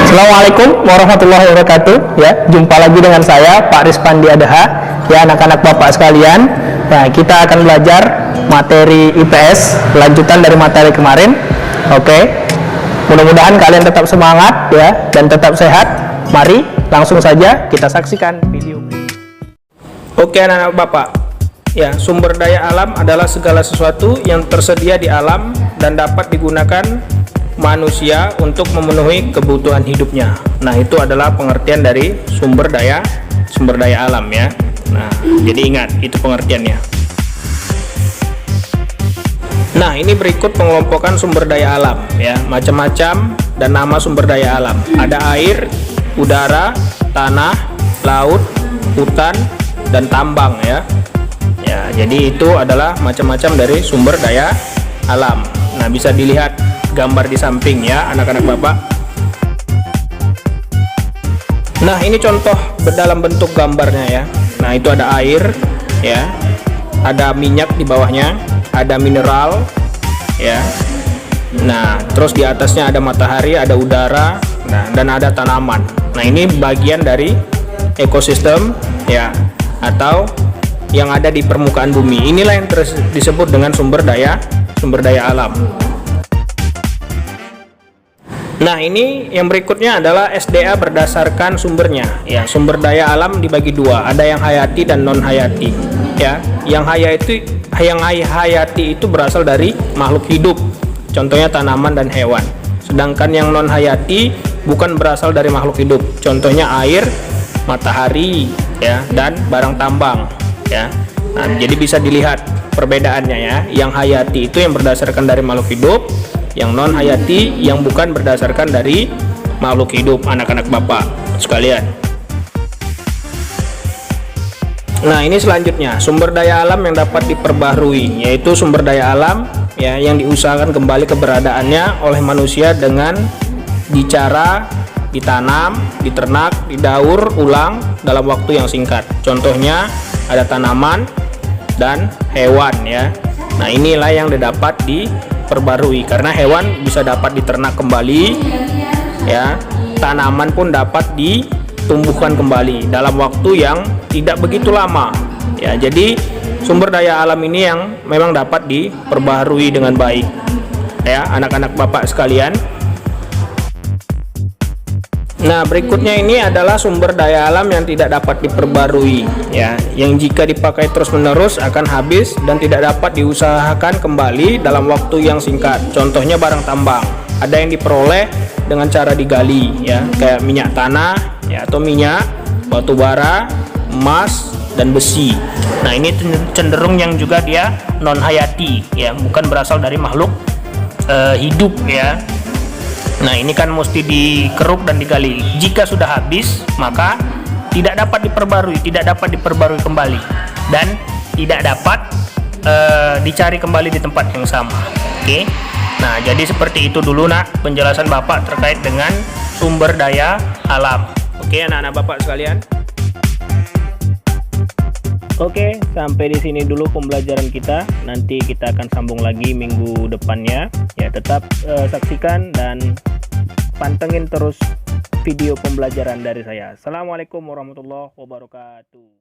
Assalamualaikum warahmatullahi wabarakatuh. Ya, jumpa lagi dengan saya Pak Rispandi Adaha. Ya, anak-anak Bapak sekalian. Nah, kita akan belajar materi IPS lanjutan dari materi kemarin. Oke. Mudah-mudahan kalian tetap semangat ya dan tetap sehat. Mari langsung saja kita saksikan video. Oke, anak-anak Bapak. Ya, sumber daya alam adalah segala sesuatu yang tersedia di alam dan dapat digunakan manusia untuk memenuhi kebutuhan hidupnya. Nah, itu adalah pengertian dari sumber daya alam ya. Nah, jadi ingat itu pengertiannya. Nah, ini berikut pengelompokan sumber daya alam ya, macam-macam dan nama sumber daya alam. Ada air, udara, tanah, laut, hutan, dan tambang ya. Ya, jadi itu adalah macam-macam dari sumber daya alam. Nah, bisa dilihat gambar di samping ya anak-anak Bapak. Nah, ini contoh dalam bentuk gambarnya ya. Nah, itu ada air ya, ada minyak di bawahnya, ada mineral ya. Nah, terus di atasnya ada matahari, ada udara, nah, dan ada tanaman. Nah, ini bagian dari ekosistem ya, atau yang ada di permukaan bumi. Inilah yang disebut dengan sumber daya alam. Nah, ini yang berikutnya adalah SDA berdasarkan sumbernya ya. Sumber daya alam dibagi dua, ada yang hayati dan non hayati ya. Yang hayati itu berasal dari makhluk hidup, contohnya tanaman dan hewan. Sedangkan yang non hayati bukan berasal dari makhluk hidup, contohnya air, matahari ya, dan barang tambang ya. Nah, jadi bisa dilihat perbedaannya ya. Yang hayati itu yang berdasarkan dari makhluk hidup, yang non hayati yang bukan berdasarkan dari makhluk hidup, anak-anak Bapak sekalian. Nah, ini selanjutnya sumber daya alam yang dapat diperbaharui, yaitu sumber daya alam ya yang diusahakan kembali keberadaannya oleh manusia dengan dicara, ditanam, diternak, didaur ulang dalam waktu yang singkat. Contohnya ada tanaman dan hewan ya. Nah, inilah yang didapat diperbarui karena hewan bisa dapat diternak kembali ya, tanaman pun dapat ditumbuhkan kembali dalam waktu yang tidak begitu lama ya. Jadi sumber daya alam ini yang memang dapat diperbarui dengan baik ya, anak-anak Bapak sekalian. Nah, berikutnya ini adalah sumber daya alam yang tidak dapat diperbarui ya, yang jika dipakai terus-menerus akan habis dan tidak dapat diusahakan kembali dalam waktu yang singkat. Contohnya barang tambang, ada yang diperoleh dengan cara digali ya, kayak minyak tanah ya, atau minyak, batu bara, emas, dan besi. Nah, ini cenderung yang juga dia non hayati ya, bukan berasal dari makhluk hidup ya. Nah, ini kan mesti dikeruk dan digali. Jika sudah habis, maka tidak dapat diperbarui kembali dan tidak dapat dicari kembali di tempat yang sama. Oke. Nah, jadi seperti itu dulu nak penjelasan Bapak terkait dengan sumber daya alam. Oke, anak-anak Bapak sekalian. Oke, sampai di sini dulu pembelajaran kita. Nanti kita akan sambung lagi minggu depannya. Ya, tetap saksikan dan pantengin terus video pembelajaran dari saya. Assalamualaikum warahmatullahi wabarakatuh.